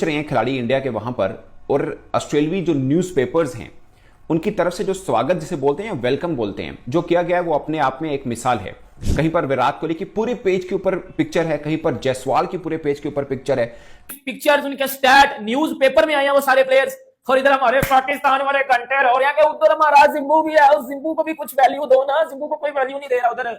पहुंच रहे हैं खिलाड़ी इंडिया के वहां पर, और ऑस्ट्रेलियाई जो न्यूज़पेपर्स हैं उनकी तरफ से जो स्वागत जिसे बोलते हैं, वेलकम बोलते हैं, जो किया गया है वो अपने आप में एक मिसाल है। कहीं पर विराट कोहली की पूरे पेज के ऊपर पिक्चर है, कहीं पर जायसवाल की पूरे पेज के ऊपर पिक्चर है। पिक्चर्स उनके स्टैट न्यूज पेपर में आए हैं वो सारे प्लेयर्स, और इधर हमारे पाकिस्तान वाले कंटेर, और यहाँ के उधर हमारा जिम्बू भी है, उस जिम्बू को भी कुछ वैल्यू दो ना, जिम्बू को कोई वैल्यू नहीं दे रहा उधर।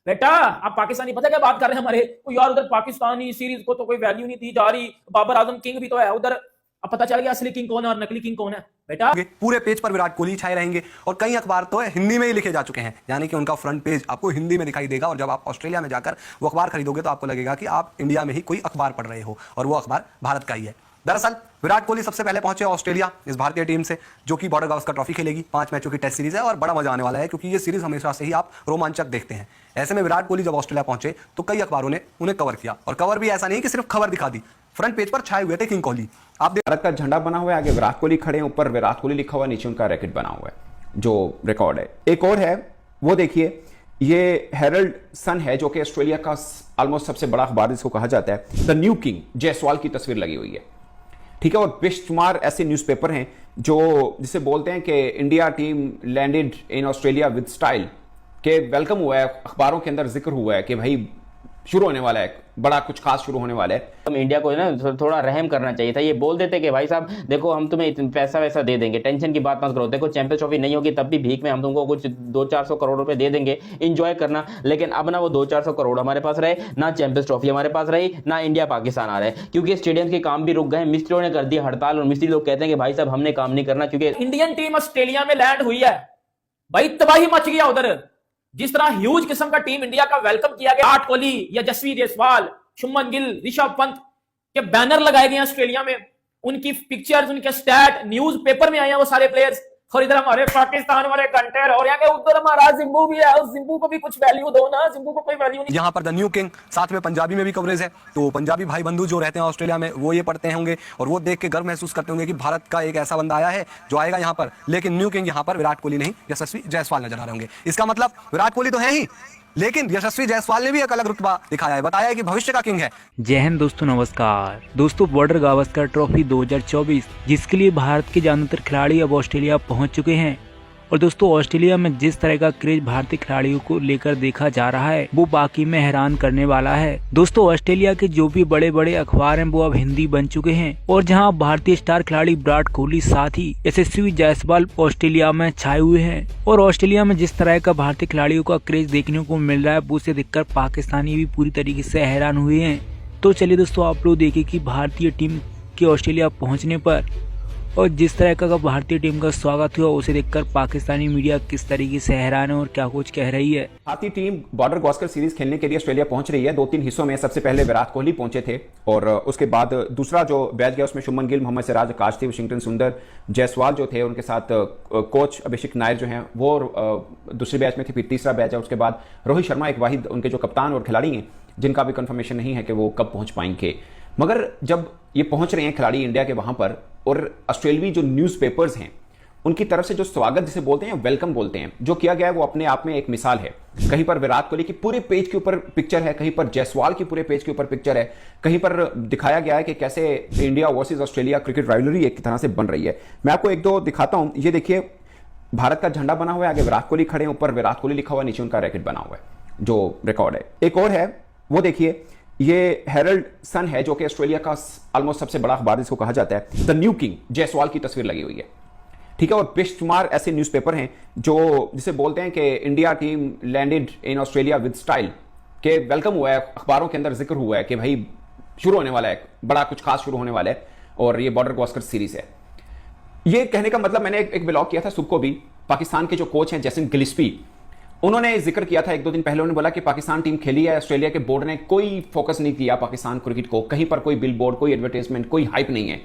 बेटा आप पाकिस्तानी पता क्या बात कर रहे हैं हमारे को यार, उधर पाकिस्तानी सीरीज को तो कोई वैल्यू नहीं दी जा रही, बाबर आजम किंग भी तो है उधर। अब पता चल गया असली किंग कौन है और नकली किंग कौन है बेटा। पूरे पेज पर विराट कोहली छाए रहेंगे और कई अखबार तो हिंदी में ही लिखे जा चुके हैं, यानी कि उनका फ्रंट पेज आपको हिंदी में दिखाई देगा। और जब आप ऑस्ट्रेलिया में जाकर वो अखबार खरीदोगे तो आपको लगेगा कि आप इंडिया में ही कोई अखबार पढ़ रहे हो और वो अखबार भारत का ही है। दरअसल विराट कोहली सबसे पहले पहुंचे ऑस्ट्रेलिया इस भारतीय टीम से, जो कि बॉर्डर गावस्कर ट्रॉफी खेलेगी। 5 मैचों की टेस्ट सीरीज है और बड़ा मजा आने वाला है, क्योंकि ये सीरीज हमेशा से ही आप रोमांचक देखते हैं। ऐसे में विराट कोहली जब ऑस्ट्रेलिया पहुंचे तो कई अखबारों ने उन्हें कवर किया, और कवर भी ऐसा नहीं कि सिर्फ खबर दिखा दी, फ्रंट पेज पर छाए हुए थे किंग कोहली। आप भारत का झंडा बना हुआ है, आगे विराट कोहली खड़े हैं, ऊपर विराट कोहली लिखा हुआ, नीचे उनका रैकेट बना हुआ है जो रिकॉर्ड है। एक और है वो देखिए, ये हेरल्ड सन है जो कि ऑस्ट्रेलिया का ऑलमोस्ट सबसे बड़ा अखबार जिसको कहा जाता है। द न्यू किंग जायसवाल की तस्वीर लगी हुई है, ठीक है। और बेशुमार ऐसे न्यूज़पेपर हैं जो जिसे बोलते हैं कि India team landed in Australia with style, के वेलकम हुआ है, अखबारों के अंदर जिक्र हुआ है कि भाई शुरू होने वाला है, बड़ा कुछ खास शुरू होने वाला है। हम इंडिया को ना थोड़ा रहम करना चाहिए था, ये बोल देते कि भाई साहब देखो हम तुम्हें पैसा वैसा दे देंगे, टेंशन की बात मत करो, देखो चैंपियंस ट्रॉफी नहीं होगी तब भी भीख में हम तुमको कुछ 200-400 करोड़ रुपए दे देंगे, एंजॉय करना। लेकिन अब ना वो 200-400 करोड़ हमारे पास रहे ना, चैंपियंस ट्रॉफी हमारे पास रही ना, इंडिया पाकिस्तान आ रहे हैं, क्योंकि स्टेडियम के काम भी रुक गए, मिस्त्रियों ने कर दी हड़ताल, और मिस्त्री लोग कहते हैं कि भाई साहब हमने काम नहीं करना, क्योंकि इंडियन टीम ऑस्ट्रेलिया में लैंड हुई है भाई, तबाही मच गया उधर। जिस तरह ह्यूज किस्म का टीम इंडिया का वेलकम किया गया, विराट कोहली या जसवीर जायसवाल, शुभमन गिल, ऋषभ पंत के बैनर लगाए गए ऑस्ट्रेलिया में, उनकी पिक्चर्स उनके स्टैट न्यूज पेपर में आए हैं वो सारे प्लेयर्स, और इधर हमारे पाकिस्तान वाले कंटेर, और यहाँ के उधर हमारा जिम्बू भी है, उस जिम्बू को भी कुछ वैल्यू दो ना, जिम्बू को कोई वैल्यू नहीं। यहाँ पर द न्यू किंग, साथ में पंजाबी में भी कवरेज है, तो पंजाबी भाई बंधु जो रहते हैं ऑस्ट्रेलिया में वो ये पढ़ते होंगे और वो देख के गर्व महसूस करते होंगे कि भारत का एक ऐसा बंदा आया है जो आएगा यहाँ पर। लेकिन न्यू किंग यहाँ पर विराट कोहली नहीं, यशस्वी जायसवाल नजर आ रहे होंगे। इसका मतलब विराट कोहली तो है ही, लेकिन यशस्वी जायसवाल ने भी एक अलग रुतबा दिखाया है, बताया है कि भविष्य का किंग है। जय हिंद दोस्तों, नमस्कार दोस्तों। बॉर्डर गावस्कर ट्रॉफी 2024 जिसके लिए भारत के ज्यादातर खिलाड़ी अब ऑस्ट्रेलिया पहुंच चुके हैं, और दोस्तों ऑस्ट्रेलिया में जिस तरह का क्रेज भारतीय खिलाड़ियों को लेकर देखा जा रहा है वो बाकी में हैरान करने वाला है। दोस्तों ऑस्ट्रेलिया के जो भी बड़े बड़े अखबार हैं वो अब हिंदी बन चुके हैं, और जहां भारतीय स्टार खिलाड़ी विराट कोहली साथ ही यशस्वी जायसवाल ऑस्ट्रेलिया में छाए हुए हैं, और ऑस्ट्रेलिया में जिस तरह का भारतीय खिलाड़ियों का क्रेज देखने को मिल रहा है वो उसे देखकर पाकिस्तानी भी पूरी तरीके से हैरान हुए हैं। तो चलिए दोस्तों आप लोग देखिए कि भारतीय टीम के ऑस्ट्रेलिया पहुँचने पर और जिस तरह का भारतीय टीम का स्वागत हुआ उसे देखकर पाकिस्तानी मीडिया किस तरीके से हैरान है और क्या कुछ कह रही है। भारतीय टीम बॉर्डर गावस्कर सीरीज खेलने के लिए ऑस्ट्रेलिया पहुंच रही है 2-3 हिस्सों में। सबसे पहले विराट कोहली पहुंचे थे, और उसके बाद दूसरा जो बैच गया उसमें शुभमन गिल, मोहम्मद सिराज, आकाश थे, वाशिंगटन सुंदर, जायसवाल जो थे, उनके साथ कोच अभिषेक नायर जो हैं वो दूसरे बैच में थे। फिर तीसरा बैच है, उसके बाद रोहित शर्मा, एक वाहिद उनके जो कप्तान और खिलाड़ी हैं जिनका भी कंफर्मेशन नहीं है कि वो कब पहुंच पाएंगे। मगर जब ये पहुंच रहे हैं खिलाड़ी इंडिया के वहां पर, और ऑस्ट्रेलियाई जो न्यूज़पेपर्स हैं उनकी तरफ से जो स्वागत जिसे बोलते हैं, वेलकम बोलते हैं, जो किया गया है वो अपने आप में एक मिसाल है। कहीं पर विराट कोहली की पूरे पेज के ऊपर पिक्चर है, कहीं पर जायसवाल की पूरे पेज के ऊपर पिक्चर है, कहीं पर दिखाया गया है कि कैसे India versus Australia cricket rivalry एक तरह से बन रही है। मैं आपको एक दो दिखाता हूं। ये देखिए, भारत का झंडा बना हुआ है, आगे विराट कोहली खड़े हैं, ऊपर विराट कोहली लिखा हुआ, नीचे उनका रैकेट बना हुआ है जो रिकॉर्ड है। एक और है वो देखिए, ये हेरल्ड सन है जो कि ऑस्ट्रेलिया का ऑलमोस्ट सबसे बड़ा अखबार जिसको कहा जाता है। द न्यू किंग जायसवाल की तस्वीर लगी हुई है, ठीक है। और बेशुमार ऐसे न्यूज़पेपर हैं जो जिसे बोलते हैं कि India team landed in Australia with style, के वेलकम हुआ है, अखबारों के अंदर जिक्र हुआ है कि भाई शुरू होने वाला है, बड़ा कुछ खास शुरू होने वाला है, और ये बॉर्डर गावस्कर सीरीज है। ये कहने का मतलब, मैंने एक ब्लॉग किया था सुबह को भी, पाकिस्तान के जो कोच हैं जैसन गिलिस्पी, उन्होंने जिक्र किया था 1-2 दिन पहले। उन्होंने बोला कि पाकिस्तान टीम खेली है, ऑस्ट्रेलिया के बोर्ड ने कोई फोकस नहीं किया पाकिस्तान क्रिकेट को, कहीं पर कोई बिल बोर्ड, कोई एडवर्टाइजमेंट, कोई हाइप नहीं है,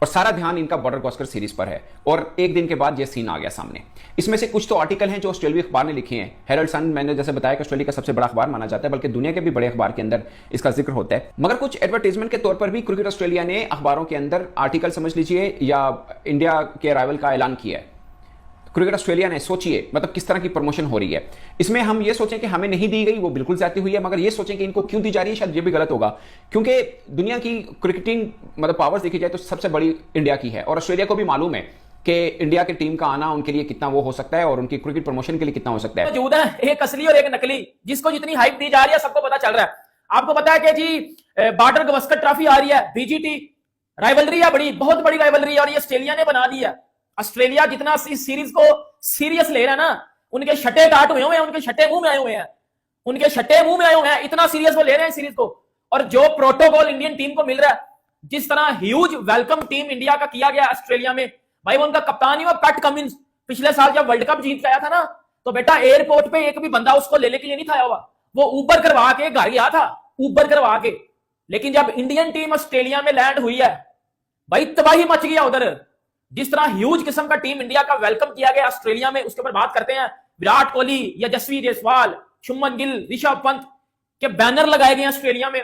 और सारा ध्यान इनका बॉर्डर गावस्कर सीरीज पर है। और एक दिन के बाद ये सीन आ गया सामने। इसमें से कुछ तो आर्टिकल हैं जो ऑस्ट्रेलियाई अखबार ने लिखे हैं। हेरल्ड सन, मैंने जैसे बताया कि ऑस्ट्रेलिया का सबसे बड़ा अखबार माना जाता है, बल्कि दुनिया के भी बड़े अखबार के अंदर इसका जिक्र होता है। मगर कुछ एडवर्टाइजमेंट के तौर पर भी क्रिकेट ऑस्ट्रेलिया ने अखबारों के अंदर आर्टिकल समझ लीजिए या इंडिया के अराइवल का ऐलान किया है। क्रिकेट ऑस्ट्रेलिया ने, सोचिए मतलब किस तरह की प्रमोशन हो रही है। इसमें हम ये सोचें कि हमें नहीं दी गई, वो बिल्कुल ज्यादती हुई है, मगर ये सोचें कि इनको क्यों दी जा रही है, शायद ये भी गलत होगा, क्योंकि दुनिया की क्रिकेटिंग मतलब पावर्स देखी जाए तो सबसे बड़ी इंडिया की है, और ऑस्ट्रेलिया को भी मालूम है कि इंडिया की टीम का आना उनके लिए कितना वो हो सकता है और उनकी क्रिकेट प्रमोशन के लिए कितना हो सकता है। मौजूद है, एक असली और एक नकली, जिसको जितनी हाइप दी जा रही है सबको पता चल रहा है। आपको पता है कि जी बॉर्डर गावस्कर ट्रॉफी आ रही है, बीजीटी राइवलरी है, बड़ी बहुत बड़ी राइवलरी है, और ये ऑस्ट्रेलिया ने बना दी है। ऑस्ट्रेलिया जितना इस सीरीज को सीरियस ले रहा है ना, उनके छठे काट हुए हैं, उनके छठे मुंह में आए हुए हैं, उनके छठे मुंह में आए हुए हैं, इतना सीरियस वो ले रहे हैं सीरीज को। और जो प्रोटोकॉल इंडियन टीम को मिल रहा है, जिस तरह ह्यूज वेलकम टीम इंडिया का किया गया ऑस्ट्रेलिया में, भाई वो उनका कप्तान ही वो पैट कमिंस पिछले साल जब वर्ल्ड कप जीत गया था ना, तो बेटा एयरपोर्ट पे एक भी बंदा उसको लेने के लिए नहीं था हुआ, वो ऊबर करवा के घर गया था, ऊबर करवा के। लेकिन जब इंडियन टीम ऑस्ट्रेलिया में लैंड हुई है, भाई तबाही मच गया उधर। जिस तरह ह्यूज किस्म का टीम इंडिया का वेलकम किया गया ऑस्ट्रेलिया में, उसके ऊपर बात करते हैं। विराट कोहली या जसवीर जायसवाल, शुभमन गिल, ऋषभ पंत के बैनर लगाए गए ऑस्ट्रेलिया में,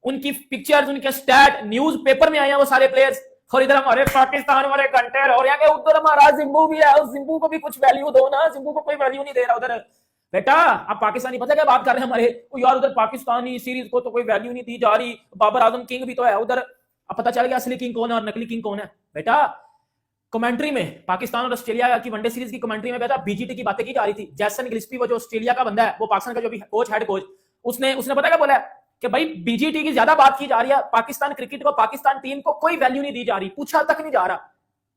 उनकी पिक्चर्स, उनके स्टैट न्यूज पेपर में आए हैं वो सारे प्लेयर्स। और इधर हमारे पाकिस्तान वाले घंटे और यहाँ के उधर हमारा जिम्बू भी है, उस जिम्बू को भी कुछ वैल्यू दो ना, जिम्बू को कोई वैल्यू नहीं दे रहा उधर। बेटा आप पाकिस्तानी पता क्या बात कर रहे हैं हमारे, यार उधर पाकिस्तानी सीरीज को तो कोई वैल्यू नहीं दी जा रही, बाबर आजम किंग भी तो है उधर। अब पता चल गया असली किंग कौन है और नकली किंग कौन है। बेटा कमेंट्री में पाकिस्तान और ऑस्ट्रेलिया की वनडे सीरीज की कमेंट्री में बेटा बीजीटी की बातें की जा रही थी। जैसन गिल्स्पी वो जो ऑस्ट्रेलिया का बंदा है, वो पाकिस्तान का जो भी कोच, हेड कोच, उसने पता क्या बोला है कि भाई बीजीटी की ज्यादा बात की जा रही है, पाकिस्तान क्रिकेट को, पाकिस्तान टीम को कोई वैल्यू नहीं दी जा रही, पूछा तक नहीं जा रहा।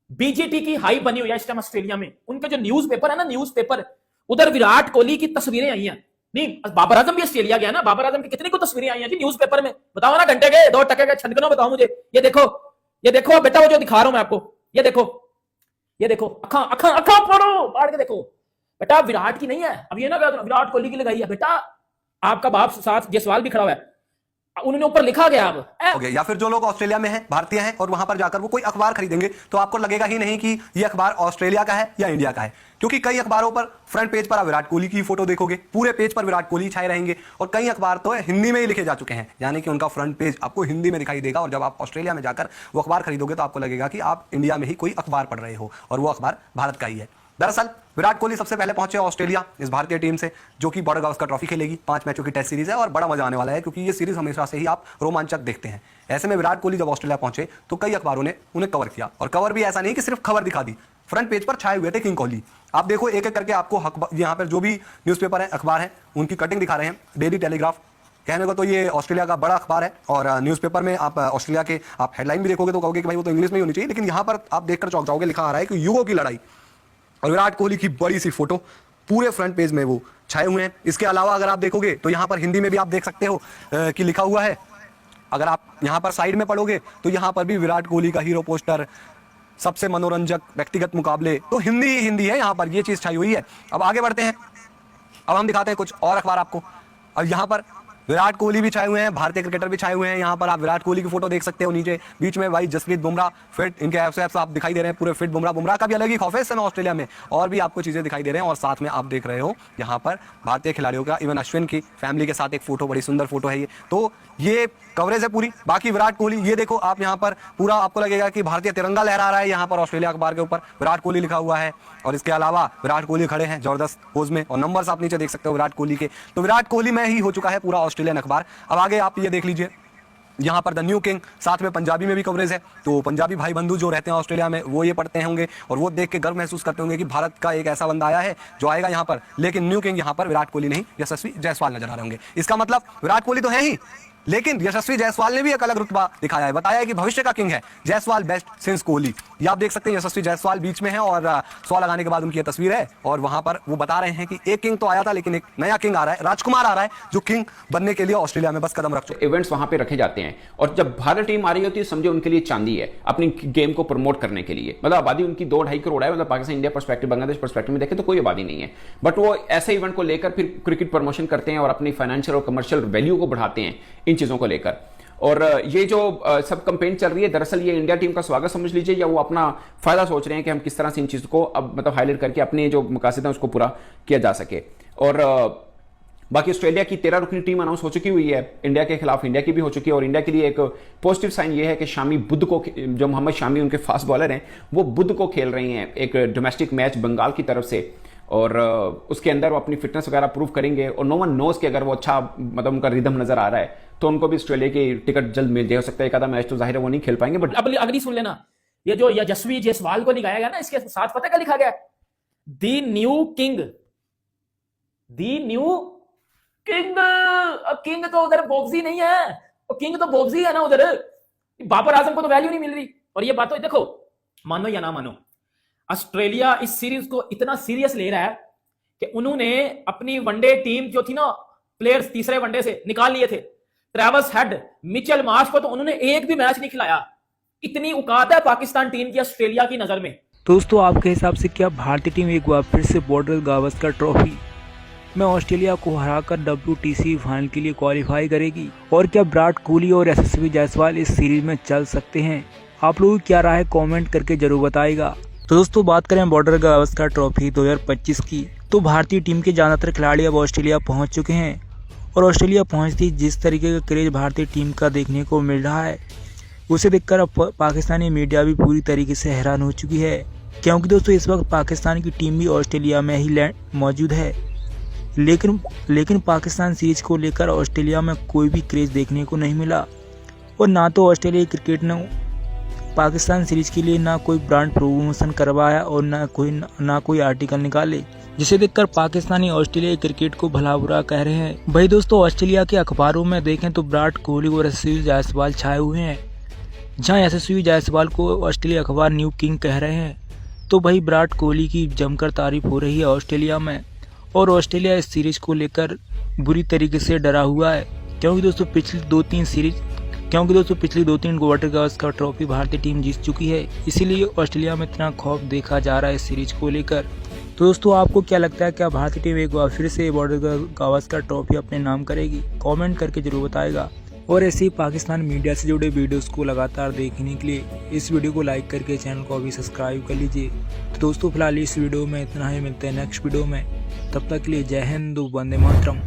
बीजीटी की हाई बनी हुई है इस टाइम ऑस्ट्रेलिया में। उनके जो न्यूज पेपर है ना, न्यूज पेपर, उधर विराट कोहली की तस्वीरें आई हैं। नहीं, बाबर आजम भी ऑस्ट्रेलिया गया ना, बाबर आजम की कितनी को तस्वीरें आई हैं जी न्यूज पेपर में, बताओ ना, घंटे के 2 टके के छनकनो बताओ मुझे। ये देखो बेटा, वो जो दिखा रहा हूं मैं आपको, ये देखो अखा फाड़ के देखो बेटा, विराट की नहीं है अब ये ना, विराट कोहली की लगाई है बेटा। आपका बाप साथ जायसवाल भी खड़ा हुआ है, उन्होंने ऊपर लिखा गया अब हो गया। या फिर जो लोग ऑस्ट्रेलिया में हैं, भारतीय हैं, और वहां पर जाकर वो कोई अखबार खरीदेंगे तो आपको लगेगा ही नहीं कि ये अखबार ऑस्ट्रेलिया का है या इंडिया का है, क्योंकि कई अखबारों पर फ्रंट पेज पर आप विराट कोहली की फोटो देखोगे, पूरे पेज पर विराट कोहली छाए रहेंगे, और कई अखबार तो हिंदी में ही लिखे जा चुके हैं, यानी कि उनका फ्रंट पेज आपको हिंदी में दिखाई देगा। और जब आप ऑस्ट्रेलिया में जाकर वो अखबार खरीदोगे तो आपको लगेगा कि आप इंडिया में ही कोई अखबार पढ़ रहे हो, और वो अखबार भारत का ही है। दरअसल विराट कोहली सबसे पहले पहुंचे ऑस्ट्रेलिया इस भारतीय टीम से, जो कि बॉर्डर गावस्कर ट्रॉफी खेलेगी। 5 मैचों की टेस्ट सीरीज है और बड़ा मजा आने वाला है, क्योंकि ये सीरीज हमेशा से ही आप रोमांचक देखते हैं। ऐसे में विराट कोहली जब ऑस्ट्रेलिया पहुंचे तो कई अखबारों ने उन्हें कवर किया, और कवर भी ऐसा नहीं कि सिर्फ खबर दिखा दी, फ्रंट पेज पर छाए हुए थे किंग कोहली। आप देखो एक एक करके आपको यहाँ पर जो भी न्यूज़पेपर है, अखबार है, उनकी कटिंग दिखा रहे हैं। डेली टेलीग्राफ, कहने को तो ये ऑस्ट्रेलिया का बड़ा अखबार है, और न्यूज़पेपर में आप ऑस्ट्रेलिया के आप हेडलाइन भी देखोगे तो कहोगे कि भाई वो तो इंग्लिश में ही होनी चाहिए, लेकिन यहाँ पर आप देखकर चौंक जाओगे, लिखा आ रहा है कि युगों की लड़ाई, और विराट कोहली की बड़ी सी फोटो पूरे फ्रंट पेज में वो छाए हुए हैं। इसके अलावा अगर आप देखोगे तो यहाँ पर हिंदी में भी आप देख सकते हो कि लिखा हुआ है। अगर आप यहाँ पर साइड में पढ़ोगे तो यहाँ पर भी विराट कोहली का हीरो पोस्टर, सबसे मनोरंजक व्यक्तिगत मुकाबले, तो हिंदी ही हिंदी है, यहाँ पर ये चीज छाई हुई है। अब आगे बढ़ते हैं, अब हम दिखाते हैं कुछ और अखबार आपको। और यहाँ पर विराट कोहली भी छाए हुए हैं, भारतीय क्रिकेटर भी छाए हुए हैं। यहाँ पर आप विराट कोहली की फोटो देख सकते हो, नीचे बीच में भाई जसप्रीत बुमराह फिट, इनके एप्स आप दिखाई दे रहे हैं पूरे फिट। बुमराह का भी अलग ही खौफ है इस समय ऑस्ट्रेलिया में, और भी आपको चीजें दिखाई दे रहे हैं। और साथ में आप देख रहे हो यहाँ पर भारतीय खिलाड़ियों का, इवन अश्विन की फैमिली के साथ एक फोटो, बड़ी सुंदर फोटो है ये। तो ये कवरेज है पूरी। बाकी विराट कोहली, ये देखो आप यहाँ पर पूरा आपको लगेगा कि भारतीय तिरंगा लहरा रहा है, यहाँ पर ऑस्ट्रेलिया अखबार के ऊपर विराट कोहली लिखा हुआ है। और इसके अलावा विराट कोहली खड़े हैं जबरदस्त पोज में, और नंबर्स आप नीचे देख सकते हो विराट कोहली के। तो विराट कोहली में ही हो चुका है पूरा ऑस्ट्रेलियन अखबार। अब आगे आप ये देख लीजिए, यहाँ पर द न्यू किंग, साथ में पंजाबी में भी कवरेज है। तो पंजाबी भाई बंधु जो रहते हैं ऑस्ट्रेलिया में, वो ये पढ़ते होंगे और वो देख के गर्व महसूस करते होंगे कि भारत का एक ऐसा बंदा आया है जो आएगा यहाँ पर। लेकिन न्यू किंग यहाँ पर विराट कोहली नहीं, यशस्वी जायसवाल नजर आ रहे होंगे। इसका मतलब विराट कोहली तो है ही, लेकिन यशस्वी जायसवाल ने भी एक अलग रुतबा दिखाया है, बताया है कि भविष्य का किंग है जायसवाल, बेस्ट सिंस कोहली। ये आप देख सकते हैं, यशस्वी जायसवाल बीच में है और 100 लगाने के बाद उनकी तस्वीर है। और वहां पर वो बता रहे हैं कि एक किंग तो आया था, लेकिन एक नया किंग आ रहा है, राजकुमार आ रहा है, जो किंग बनने के लिए ऑस्ट्रेलिया में बस कदम रख चुके। इवेंट्स वहां पे रखे जाते हैं, और जब भारत टीम आ रही होती है समझो उनके लिए चांदी है अपनी गेम को प्रमोट करने के लिए। मतलब आबादी उनकी 2-2.5 करोड़ है, मतलब Pakistan India perspective, Bangladesh perspective में देखें तो कोई आबादी नहीं है, बट वो ऐसे इवेंट को लेकर फिर क्रिकेट प्रमोशन करते हैं और अपनी फाइनेंशियल और कमर्शियल वैल्यू को बढ़ाते हैं इन चीजों को लेकर। और ये जो सब कंपेन चल रही है, दरअसल ये इंडिया टीम का स्वागत समझ लीजिए, या वो अपना फायदा सोच रहे हैं कि हम किस तरह से इन चीजों को अब मतलब हाईलाइट करके अपने जो मकासद हैं उसको पूरा किया जा सके। और बाकी ऑस्ट्रेलिया की 13 रुकनी टीम अनाउंस हो चुकी हुई है इंडिया के खिलाफ, इंडिया की भी हो चुकी है। और इंडिया के लिए एक पॉजिटिव साइन ये है कि शामी बुद्ध को, जो मोहम्मद शामी उनके फास्ट बॉलर हैं, वो बुद्ध को खेल रही हैं एक डोमेस्टिक मैच बंगाल की तरफ से, और उसके अंदर वो अपनी फिटनेस वगैरह प्रूव करेंगे। और नो वन नोज कि अगर वो अच्छा मतलब उनका रिदम नजर आ रहा है तो उनको भी ऑस्ट्रेलिया की टिकट जल्द मिल जाए। हो सकता है एक आधा मैच तो जाहिर है वो नहीं खेल पाएंगे, बट अब अगली सुन लेना, ये जो यशस्वी जायसवाल को लिखाया गया ना, इसके साथ पता क्या लिखा गया? दी न्यू किंग। दी न्यू किंग। किंग तो उधर बोब्जी नहीं है, किंग तो बोब्जी है ना उधर। बाबर आजम को तो वैल्यू नहीं मिल रही। और ये बात तो देखो, मानो या ना मानो, ऑस्ट्रेलिया इस सीरीज को इतना सीरियस ले रहा है कि उन्होंने अपनी वनडे टीम जो थी ना, प्लेयर्स तीसरे वनडे से निकाल लिए थे। ट्रेविस हेड, मिचेल मार्श को तो उन्होंने एक भी मैच नहीं खिलाया। इतनी औकात है पाकिस्तान टीम की ऑस्ट्रेलिया की नजर में। दोस्तों आपके हिसाब से क्या भारतीय टीम एक बार फिर से बॉर्डर गावस्कर ट्रॉफी में ऑस्ट्रेलिया को हराकर WTC फाइनल के लिए क्वालिफाई करेगी? और क्या विराट कोहली और यशस्वी जायसवाल इस सीरीज में चल सकते हैं? आप लोगों की क्या राय है, कमेंट करके जरूर बताइएगा। तो दोस्तों बात करें बॉर्डर गावस्कर ट्रॉफी 2025 की, तो भारतीय टीम के ज्यादातर खिलाड़ी अब ऑस्ट्रेलिया पहुंच चुके हैं। और ऑस्ट्रेलिया पहुंचती जिस तरीके का क्रेज भारतीय टीम का देखने को मिल रहा है, उसे देखकर अब पाकिस्तानी मीडिया भी पूरी तरीके से हैरान हो चुकी है। क्योंकि दोस्तों इस वक्त पाकिस्तान की टीम भी ऑस्ट्रेलिया में ही मौजूद है, लेकिन पाकिस्तान सीरीज को लेकर ऑस्ट्रेलिया में कोई भी क्रेज देखने को नहीं मिला। और ना तो ऑस्ट्रेलियाई क्रिकेट ने पाकिस्तान सीरीज के लिए ना कोई ब्रांड प्रमोशन करवाया और ना कोई आर्टिकल निकाले, जिसे देखकर पाकिस्तानी ऑस्ट्रेलियाई क्रिकेट को भला बुरा कह रहे हैं। भाई दोस्तों ऑस्ट्रेलिया के अखबारों में देखें तो विराट कोहली और यशस्वी जायसवाल छाए हुए हैं। जहां यशस्वी जायसवाल को ऑस्ट्रेलिया अखबार न्यू किंग कह रहे हैं, तो भाई विराट कोहली की जमकर तारीफ हो रही है ऑस्ट्रेलिया में। और ऑस्ट्रेलिया इस सीरीज को लेकर बुरी तरीके से डरा हुआ है, क्योंकि दोस्तों पिछली दो तीन बॉर्डर गावस्कर ट्रॉफी भारतीय टीम जीत चुकी है। इसीलिए ऑस्ट्रेलिया में इतना खौफ देखा जा रहा है इस सीरीज को लेकर। तो दोस्तों आपको क्या लगता है, क्या भारतीय टीम एक बार फिर से बॉर्डर गावस्कर ट्रॉफी अपने नाम करेगी? कमेंट करके जरूर बताएगा। और ऐसे ही पाकिस्तान मीडिया से जुड़े वीडियोस को लगातार देखने के लिए इस वीडियो को लाइक करके चैनल को अभी सब्सक्राइब कर लीजिए। तो दोस्तों फिलहाल इस वीडियो में इतना ही, मिलते हैं नेक्स्ट वीडियो में। तब तक के लिए जय हिंद, वंदे मातरम।